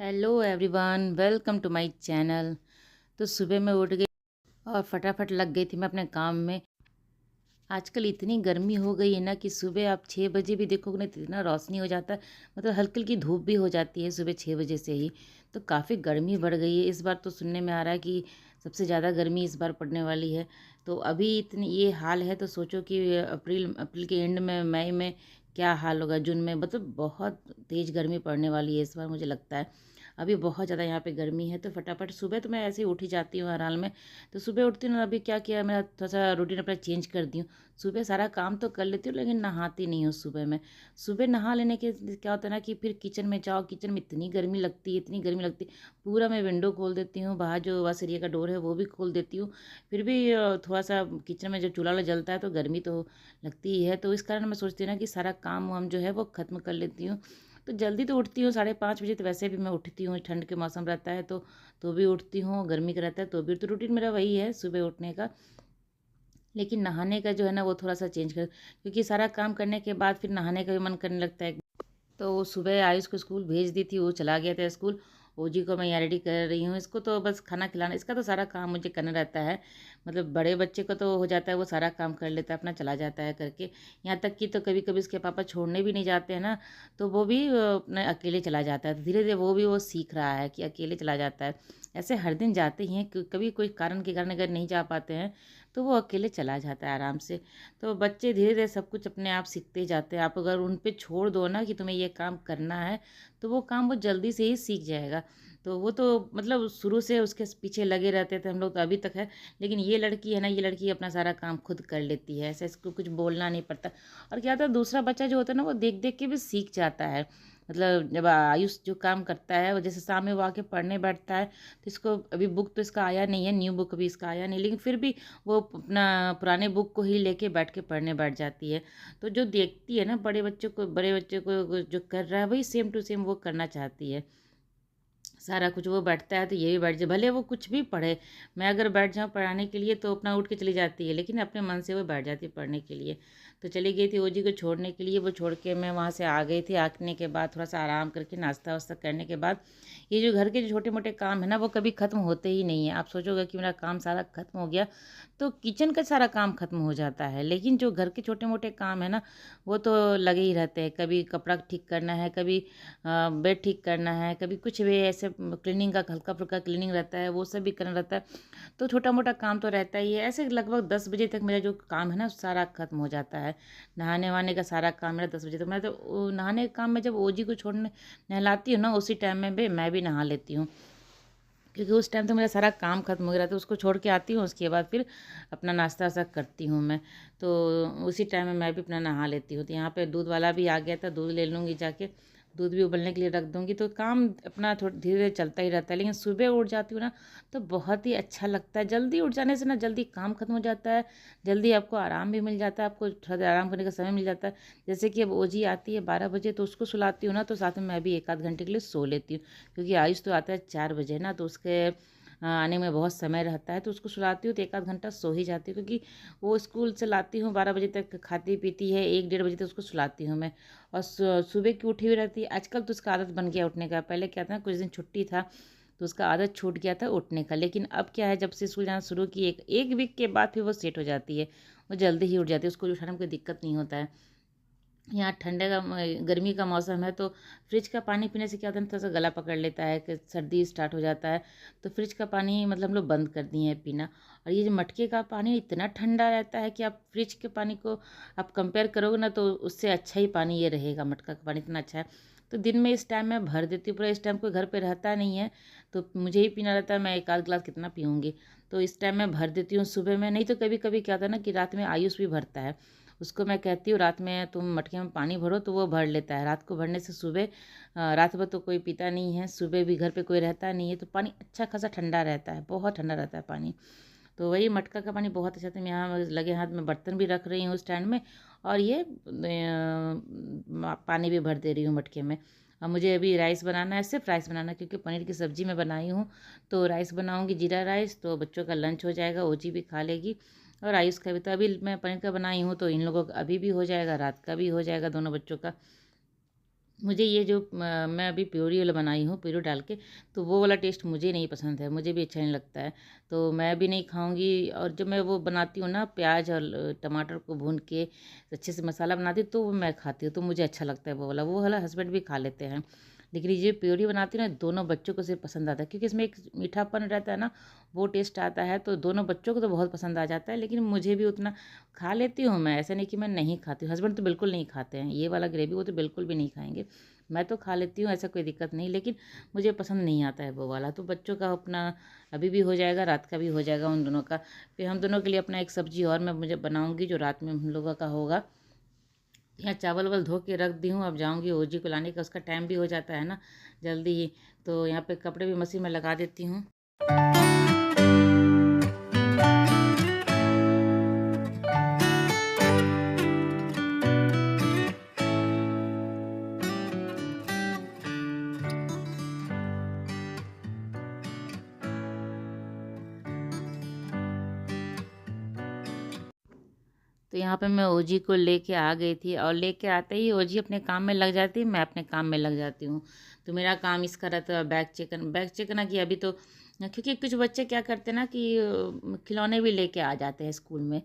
Hello everyone, welcome to my channel. तो सुबह मैं उठ गई और फटाफट लग गई थी मैं अपने काम में। आजकल इतनी गर्मी हो गई है ना कि सुबह आप 6 बजे भी देखोगे ना तो इतना रोशनी हो जाता है। मतलब हल्की हल्की धूप भी हो जाती है सुबह 6 बजे से ही। तो काफ़ी गर्मी बढ़ गई है इस बार। तो सुनने में आ रहा है कि सबसे ज़्यादा गर्मी इस बार पड़ने वाली है। तो अभी इतनी ये हाल है तो सोचो कि अप्रैल अप्रैल के एंड में, मई में क्या हाल होगा, जून में। मतलब बहुत तेज़ गर्मी पड़ने वाली है इस बार, मुझे लगता है। अभी बहुत ज़्यादा यहाँ पे गर्मी है। तो फटाफट सुबह तो मैं ऐसे ही उठ ही जाती हूँ हर हाल में। तो सुबह उठती हूँ ना, अभी क्या किया, मेरा थोड़ा सा रूटीन अपना चेंज कर दी हूँ। सुबह सारा काम तो कर लेती हूँ लेकिन नहाती नहीं हूँ सुबह में। सुबह नहा लेने के क्या होता है ना कि फिर किचन में जाओ, किचन में इतनी गर्मी लगती है, इतनी गर्मी लगती है। पूरा मैं विंडो खोल देती हूँ, बाहर जो वॉश एरिया का डोर है वो भी खोल देती हूँ। फिर भी थोड़ा सा किचन में जब चूल्हा वाला जलता है तो गर्मी तो लगती ही है। तो इस कारण मैं सोचती हूँ ना कि सारा काम वाम जो है वो ख़त्म कर लेती हूँ। तो जल्दी तो उठती हूँ 5:30 बजे। तो वैसे भी मैं उठती हूँ, ठंड के मौसम रहता है तो भी उठती हूँ, गर्मी का रहता है तो भी। तो रूटीन मेरा वही है सुबह उठने का। लेकिन नहाने का जो है ना वो थोड़ा सा चेंज कर, क्योंकि सारा काम करने के बाद फिर नहाने का भी मन करने लगता है। तो सुबह आयुष को स्कूल भेज दी थी, वो चला गया था स्कूल। ओजी को मैं यहाँ रेडी कर रही हूँ, इसको तो बस खाना खिलाना, इसका तो सारा काम मुझे करना रहता है। मतलब बड़े बच्चे को तो हो जाता है, वो सारा काम कर लेता है, अपना चला जाता है करके। यहाँ तक कि तो कभी कभी इसके पापा छोड़ने भी नहीं जाते हैं ना, तो वो भी अपने अकेले चला जाता है। तो धीरे धीरे वो सीख रहा है कि अकेले चला जाता है। ऐसे हर दिन जाते ही हैं, कभी कोई कारण के कारण अगर नहीं जा पाते हैं तो वो अकेले चला जाता है आराम से। तो बच्चे धीरे धीरे सब कुछ अपने आप सीखते जाते हैं। आप अगर उन पे छोड़ दो ना कि तुम्हें ये काम करना है तो वो काम वो जल्दी से ही सीख जाएगा। तो वो तो मतलब शुरू से उसके पीछे लगे रहते थे हम लोग, तो अभी तक है। लेकिन ये लड़की है ना, ये लड़की अपना सारा काम खुद कर लेती है, ऐसे इसको कुछ बोलना नहीं पड़ता। और क्या होता है, दूसरा बच्चा जो होता है ना वो देख देख के भी सीख जाता है। मतलब जब आयुष जो काम करता है, वो जैसे सामने वो आके पढ़ने बैठता है तो इसको अभी बुक तो इसका आया नहीं है, न्यू बुक अभी इसका आया नहीं, लेकिन फिर भी वो अपना पुराने बुक को ही लेके बैठ के पढ़ने बैठ जाती है। तो जो देखती है ना बड़े बच्चे को जो कर रहा है वही सेम टू सेम वो करना चाहती है। सारा कुछ वो बैठता है तो ये भी बैठ जाए, भले वो कुछ भी पढ़े। मैं अगर बैठ जाऊँ पढ़ाने के लिए तो अपना उठ के चली जाती है, लेकिन अपने मन से वो बैठ जाती है पढ़ने के लिए। तो चली गई थी ओजी को छोड़ने के लिए, वो छोड़ के मैं वहाँ से आ गई थी। आने के बाद थोड़ा सा आराम करके नाश्ता वास्ता करने के बाद, ये जो घर के जो छोटे मोटे काम है ना वो कभी ख़त्म होते ही नहीं है। आप सोचोगे कि मेरा काम सारा ख़त्म हो गया, तो किचन का सारा काम ख़त्म हो जाता है, लेकिन जो घर के छोटे मोटे काम है ना वो तो लगे ही रहते हैं। कभी कपड़ा ठीक करना है, कभी बेड ठीक करना है, कभी कुछ भी ऐसे क्लीनिंग का हल्का फुल्का क्लीनिंग रहता है, वो सब भी करना रहता है। तो छोटा मोटा काम तो रहता ही है। ऐसे लगभग 10 बजे तक मेरा जो काम है ना सारा खत्म हो जाता है। नहाने वहाने का सारा काम मेरा 10 बजे तक। मैं तो नहाने के काम में जब ओजी को छोड़ने नहलाती हूँ ना उसी टाइम में भी मैं भी नहा लेती हूँ, क्योंकि उस टाइम तो मेरा सारा काम खत्म हो गया था। उसको छोड़ के आती हूँ, उसके बाद फिर अपना नाश्ता वास्ता करती हूँ मैं। तो उसी टाइम में मैं भी अपना नहा लेती हूँ। तो यहाँ पे दूध वाला भी आ गया था, दूध ले लूँगी जाके, दूध भी उबलने के लिए रख दूँगी। तो काम अपना थोड़ा धीरे धीरे चलता ही रहता है। लेकिन सुबह उठ जाती हूँ ना तो बहुत ही अच्छा लगता है। जल्दी उठ जाने से ना जल्दी काम खत्म हो जाता है, जल्दी आपको आराम भी मिल जाता है, आपको थोड़ा देर आराम करने का समय मिल जाता है। जैसे कि अब ओजी आती है 12 बजे, तो उसको सुलाती हूँ ना तो साथ में मैं भी 1 आध घंटे के लिए सो लेती हूँ। क्योंकि आयुष तो आता है 4 बजे ना, तो उसके आने में बहुत समय रहता है। तो उसको सुलाती हूँ तो 1 आध घंटा सो ही जाती हूँ, क्योंकि वो स्कूल से लाती हूँ 12 बजे तक, खाती पीती है, 1 डेढ़ बजे तक उसको सुलाती हूँ मैं। और सुबह की उठी हुई रहती है। आजकल तो उसका आदत बन गया उठने का। पहले क्या था ना, कुछ दिन छुट्टी था तो उसका आदत छूट गया था उठने का। लेकिन अब क्या है, जब से स्कूल जाना शुरू की एक वीक के बाद फिर वो सेट हो जाती है, वो जल्दी ही उठ जाती है, उसको उठाने में कोई दिक्कत नहीं होता है। यहाँ ठंडे का गर्मी का मौसम है तो फ्रिज का पानी पीने से क्या होता है ना, थोड़ा सा गला पकड़ लेता है, कि सर्दी स्टार्ट हो जाता है। तो फ्रिज का पानी मतलब हम लोग बंद कर दिए हैं पीना। और ये जो मटके का पानी इतना ठंडा रहता है कि आप फ्रिज के पानी को आप कंपेयर करोगे ना तो उससे अच्छा ही पानी ये रहेगा। मटका का पानी इतना अच्छा है। तो दिन में इस टाइम मैं भर देती हूँ पूरा। इस टाइम कोई घर पे रहता नहीं है तो मुझे ही पीना रहता है। मैं 1 आध गिलास कितना पीऊँगी, तो इस टाइम मैं भर देती हूँ सुबह में। नहीं तो कभी कभी क्या होता है ना कि रात में आयुष भी भरता है। उसको मैं कहती हूँ रात में तुम मटके में पानी भरो, तो वो भर लेता है। रात को भरने से सुबह रात भर तो कोई पीता नहीं है, सुबह भी घर पे कोई रहता नहीं है, तो पानी अच्छा खासा ठंडा रहता है, बहुत ठंडा रहता है पानी। तो वही मटका का पानी बहुत अच्छा था। मैं यहाँ लगे हाथ में बर्तन भी रख रही हूँ स्टैंड में, और ये पानी भी भर दे रही हूँ मटके में। अब मुझे अभी राइस बनाना है, सिर्फ राइस बनाना है, क्योंकि पनीर की सब्ज़ी मैं बनाई हूँ। तो राइस बनाऊँगी, जीरा राइस, तो बच्चों का लंच हो जाएगा, ओजी भी खा लेगी और आयुष का भी। तो अभी मैं पनीर का बनाई हूँ तो इन लोगों का अभी भी हो जाएगा, रात का भी हो जाएगा, दोनों बच्चों का। मुझे ये जो मैं अभी प्योरी वाला बनाई हूँ, प्योरी डाल के, तो वो वाला टेस्ट मुझे नहीं पसंद है, मुझे भी अच्छा नहीं लगता है, तो मैं भी नहीं खाऊँगी। और जब मैं वो बनाती हूँ ना, प्याज और टमाटर को भून के अच्छे से मसाला बनाती हूँ, तो वो मैं खाती हूँ, तो मुझे अच्छा लगता है वो वाला हस्बैंड भी खा लेते हैं। लेकिन ये जो प्योरी बनाती हूँ ना, दोनों बच्चों को सिर्फ पसंद आता है, क्योंकि इसमें एक मीठापन रहता है ना, वो टेस्ट आता है, तो दोनों बच्चों को तो बहुत पसंद आ जाता है। लेकिन मुझे भी उतना खा लेती हूँ मैं, ऐसा नहीं कि मैं नहीं खाती हूँ। हस्बैंड तो बिल्कुल नहीं खाते हैं ये वाला ग्रेवी, वो तो बिल्कुल भी नहीं खाएंगे। मैं तो खा लेती हूँ, ऐसा कोई दिक्कत नहीं, लेकिन मुझे पसंद नहीं आता है वो वाला। तो बच्चों का अपना अभी भी हो जाएगा, रात का भी हो जाएगा उन दोनों का। फिर हम दोनों के लिए अपना एक सब्जी और मैं मुझे बनाऊंगी, जो रात में हम लोगों का होगा। यहाँ चावल वावल धो के रख दी हूँ, अब जाऊँगी ओजी को लाने का, उसका टाइम भी हो जाता है ना जल्दी ही। तो यहाँ पे कपड़े भी मशीन में लगा देती हूँ। तो यहाँ पे मैं ओजी को लेके आ गई थी, और लेके आते ही ओजी अपने काम में लग जाती है, मैं अपने काम में लग जाती हूँ। तो मेरा काम इसका रहता है बैग चेक करना, कि अभी तो क्योंकि कुछ बच्चे क्या करते हैं ना कि खिलौने भी लेके आ जाते हैं स्कूल में,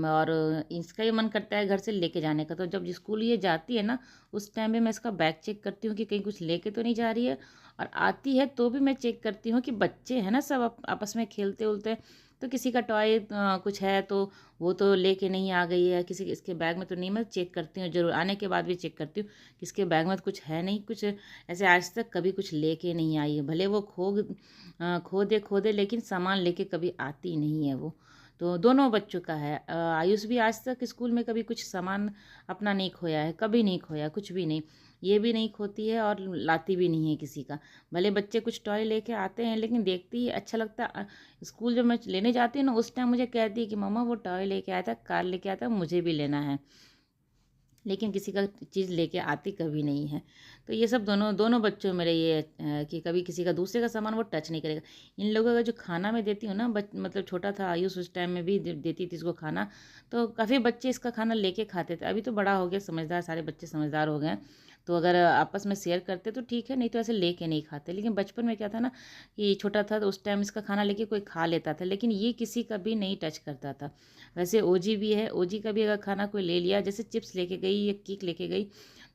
और इसका ये मन करता है घर से लेके जाने का। तो जब स्कूल ये जाती है ना, उस टाइम में मैं इसका बैग चेक करती हूँ कि कहीं कुछ लेके तो नहीं जा रही है, और आती है तो भी मैं चेक करती हूँ कि बच्चे हैं ना सब आपस में खेलते उलते, तो किसी का टॉय कुछ है तो वो तो लेके नहीं आ गई है, किसी इसके बैग में तो नहीं। मैं चेक करती हूँ ज़रूर, आने के बाद भी चेक करती हूँ कि इसके बैग में तो कुछ है नहीं, कुछ ऐसे आज तक कभी कुछ लेके नहीं आई है। भले वो खो दे, लेकिन सामान लेके कभी आती नहीं है वो। तो दोनों बच्चों का है। आयुष भी आज तक स्कूल में कभी कुछ सामान अपना नहीं खोया है, कभी नहीं खोया, कुछ भी नहीं। ये भी नहीं खोती है और लाती भी नहीं है किसी का। भले बच्चे कुछ टॉय लेके आते हैं, लेकिन देखती ही अच्छा लगता है। स्कूल जब मैं लेने जाती हूँ ना, उस टाइम मुझे कहती है कि मम्मा वो टॉय लेके आया था, कार लेके आया था, मुझे भी लेना है। लेकिन किसी का चीज़ लेके आती कभी नहीं है। तो ये सब दोनों दोनों बच्चों मेरे ये कि कभी किसी का दूसरे का सामान वो टच नहीं करेगा। इन लोगों का जो खाना मैं देती हूँ ना, मतलब छोटा था आयुष, उस टाइम में भी देती थी इसको खाना, तो काफ़ी बच्चे इसका खाना लेके खाते थे। अभी तो बड़ा हो गया, समझदार, सारे बच्चे समझदार हो गए हैं, तो अगर आपस में शेयर करते तो ठीक है, नहीं तो ऐसे लेके नहीं खाते। लेकिन बचपन में क्या था ना कि छोटा था, तो उस टाइम इसका खाना लेके कोई खा लेता था, लेकिन ये किसी का भी नहीं टच करता था। वैसे ओजी भी है, ओजी का भी अगर खाना कोई ले लिया, जैसे चिप्स लेके गई या केक लेके गई,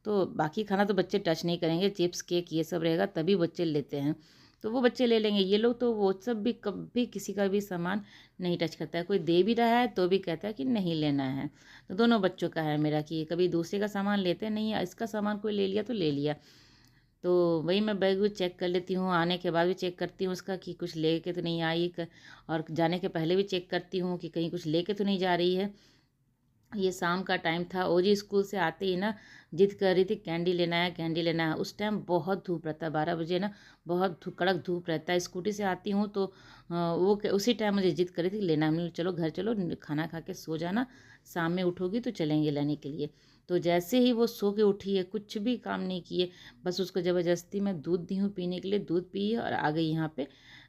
तो बाकी खाना तो बच्चे टच नहीं करेंगे, चिप्स केक ये सब रहेगा तभी बच्चे लेते हैं, तो वो बच्चे ले लेंगे। ये लोग तो वो सब भी कभी किसी का भी सामान नहीं टच करता है। कोई दे भी रहा है तो भी कहता है कि नहीं लेना है। तो दोनों बच्चों का है मेरा कि कभी दूसरे का सामान लेते नहीं है, इसका सामान कोई ले लिया तो ले लिया। तो वही मैं बैग भी चेक कर लेती हूँ, आने के बाद भी चेक करती हूँ उसका कि कुछ लेके तो नहीं आई, और जाने के पहले भी चेक करती हूँ कि कहीं कुछ लेके तो नहीं जा रही है। ये शाम का टाइम था, ओजी स्कूल से आते ही ना जिद कर रही थी कैंडी लेना है, कैंडी लेना है। उस टाइम बहुत धूप रहता है, 12 बजे ना बहुत कड़क धूप रहता है। स्कूटी से आती हूँ तो उसी टाइम मुझे जिद कर रही थी लेना है। मैंने बोला, चलो घर चलो, खाना खा के सो जाना, शाम में उठोगी तो चलेंगे लेने के लिए। तो जैसे ही वो सो के उठी है, कुछ भी काम नहीं किए, बस उसको ज़बरदस्ती मैं दूध दी हूँ पीने के लिए, दूध पी और आ गई यहाँ पे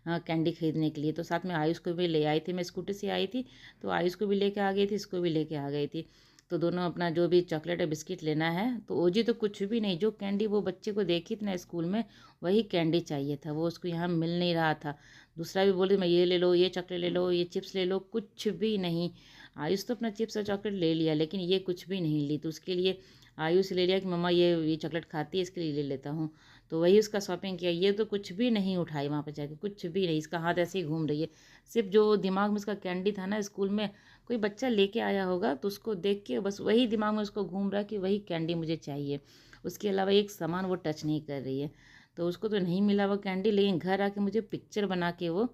कैंडी खरीदने के लिए। तो साथ में आयुष को भी ले आई थी, मैं स्कूटी से आई थी, तो आयुष को भी लेके आ गई थी, इसको भी लेके आ गई थी। तो दोनों अपना जो भी चॉकलेट या बिस्किट लेना है, तो ओजी तो कुछ भी नहीं, जो कैंडी वो बच्चे को देखी थी ना स्कूल में, वही कैंडी चाहिए था, वो उसको यहाँ मिल नहीं रहा था। दूसरा भी बोले मैं ये ले लो, ये चॉकलेट ले लो, ये चिप्स ले लो, कुछ भी नहीं। आयुष तो अपना चिप्स और चॉकलेट ले लिया, लेकिन ये कुछ भी नहीं ली। तो उसके लिए आयुष ले लिया कि मम्मा ये चॉकलेट खाती है, इसके लिए ले लेता हूँ। तो वही उसका शॉपिंग किया। ये तो कुछ भी नहीं उठाई वहाँ पे जाके, कुछ भी नहीं, इसका हाथ ऐसे ही घूम रही है। सिर्फ जो दिमाग में इसका कैंडी था ना स्कूल में, कोई बच्चा लेके आया होगा तो उसको देख के बस वही दिमाग में उसको घूम रहा है कि वही कैंडी मुझे चाहिए। उसके अलावा एक सामान वो टच नहीं कर रही है। तो उसको तो नहीं मिला वो कैंडी, लेकिन घर आके मुझे पिक्चर बना के वो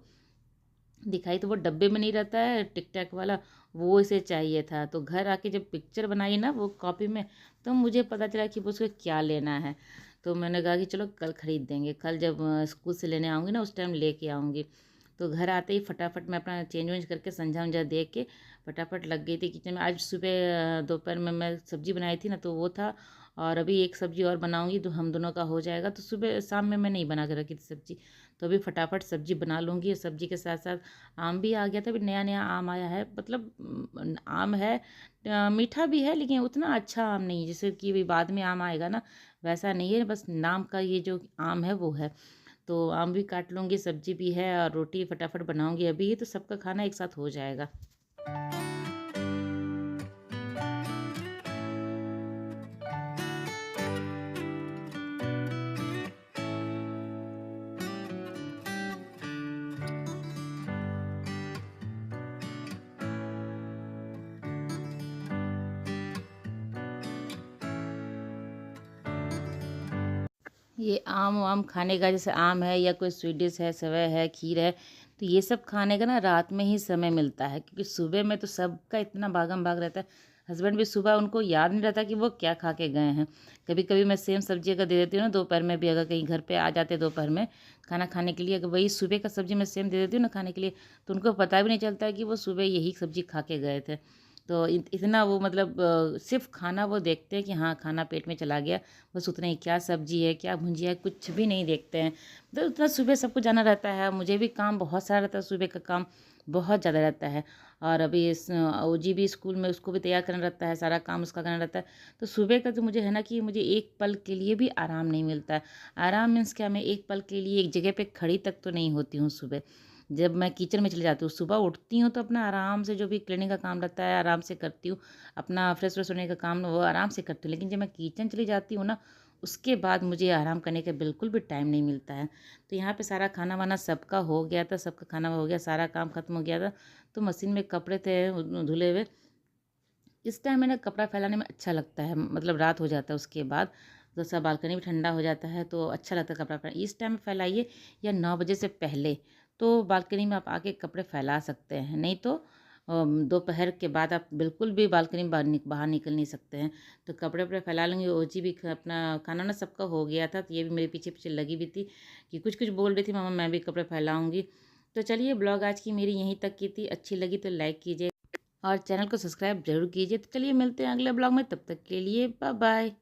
दिखाई, तो वो डब्बे में नहीं रहता है टिक टैक वाला, वो इसे चाहिए था। तो घर आके जब पिक्चर बनाई ना वो कॉपी में, तो मुझे पता चला कि वो उसको क्या लेना है। तो मैंने कहा कि चलो कल ख़रीद देंगे, कल जब स्कूल से लेने आऊँगी ना उस टाइम लेके आऊँगी। तो घर आते ही फटाफट मैं अपना चेंज वेंज करके संझा उंझा दे के फटाफट लग गई थी किचन में। आज सुबह दोपहर में मैं सब्ज़ी बनाई थी ना, तो वो था, और अभी एक सब्ज़ी और बनाऊंगी तो हम दोनों का हो जाएगा। तो सुबह शाम में मैं नहीं बना के रखी थी सब्ज़ी, तो अभी फटाफट सब्ज़ी बना लूँगी। और सब्ज़ी के साथ साथ आम भी आ गया था, अभी नया नया आम आया है, मतलब आम है मीठा भी है, लेकिन उतना अच्छा आम नहीं, जैसे कि अभी बाद में आम आएगा ना, वैसा नहीं है, बस नाम का ये जो आम है वो है। तो आम भी काट लूँगी, सब्जी भी है और रोटी फटाफट बनाऊँगी अभी ही, तो सबका खाना एक साथ हो जाएगा। ये आम वाम खाने का, जैसे आम है या कोई स्वीट डिश है, सेवई है, खीर है, तो ये सब खाने का ना रात में ही समय मिलता है, क्योंकि सुबह में तो सबका इतना भागम भाग रहता है। हस्बैंड भी सुबह उनको याद नहीं रहता कि वो क्या खा के गए हैं। कभी कभी मैं सेम सब्जी अगर दे देती हूँ ना दोपहर में भी, अगर कहीं घर पे आ जाते दोपहर में खाना खाने के लिए, अगर वही सुबह का सब्जी मैं सेम दे देती हूँ ना खाने के लिए, तो उनको पता भी नहीं चलता है कि वो सुबह यही सब्जी खा के गए थे। तो इतना वो मतलब सिर्फ खाना वो देखते हैं कि हाँ खाना पेट में चला गया, बस उतना ही। क्या सब्जी है, क्या भुंजिया है, कुछ भी नहीं देखते हैं। तो उतना सुबह सबको जाना रहता है, मुझे भी काम बहुत सारा रहता है, सुबह का काम बहुत ज़्यादा रहता है। और अभी ओजी भी स्कूल में, उसको भी तैयार करना रहता है, सारा काम उसका करना रहता है। तो सुबह का तो मुझे है ना कि मुझे एक पल के लिए भी आराम नहीं मिलता है। आराम मीन्स क्या, मैं एक पल के लिए एक जगह पे खड़ी तक तो नहीं होती हूँ सुबह। जब मैं किचन में चली जाती हूँ, सुबह उठती हूँ तो अपना आराम से जो भी क्लीनिंग का काम रहता है आराम से करती हूँ, अपना फ्रेश व्रेश होने का काम वो आराम से करती हूँ। लेकिन जब मैं किचन चली जाती हूँ ना, उसके बाद मुझे आराम करने का बिल्कुल भी टाइम नहीं मिलता है। तो यहाँ पे सारा खाना वाना सबका हो गया था, सबका खाना हो गया, सारा काम खत्म हो गया था। तो मशीन में कपड़े थे धुले हुए। इस टाइम में ना कपड़ा फैलाने में अच्छा लगता है, मतलब रात हो जाता है उसके बाद, तो सब बालकनी भी ठंडा हो जाता है, तो अच्छा लगता है कपड़ा फैला। इस टाइम में फैलाइए या 9 बजे से पहले, तो बालकनी में आप आके कपड़े फैला सकते हैं। नहीं तो दोपहर के बाद आप बिल्कुल भी बालकनी में बाहर निकल नहीं सकते हैं। तो कपड़े वपड़े फैला लेंगे। ओजी भी अपना खाना ना सबका हो गया था, तो ये भी मेरे पीछे पीछे लगी हुई थी कि कुछ कुछ बोल रही थी, मामा मैं भी कपड़े फैलाऊंगी। तो चलिए, ब्लॉग आज की मेरी यहीं तक की थी। अच्छी लगी तो लाइक कीजिए और चैनल को सब्सक्राइब जरूर कीजिए। तो चलिए मिलते हैं अगले ब्लॉग में, तब तक के लिए बाय बाय।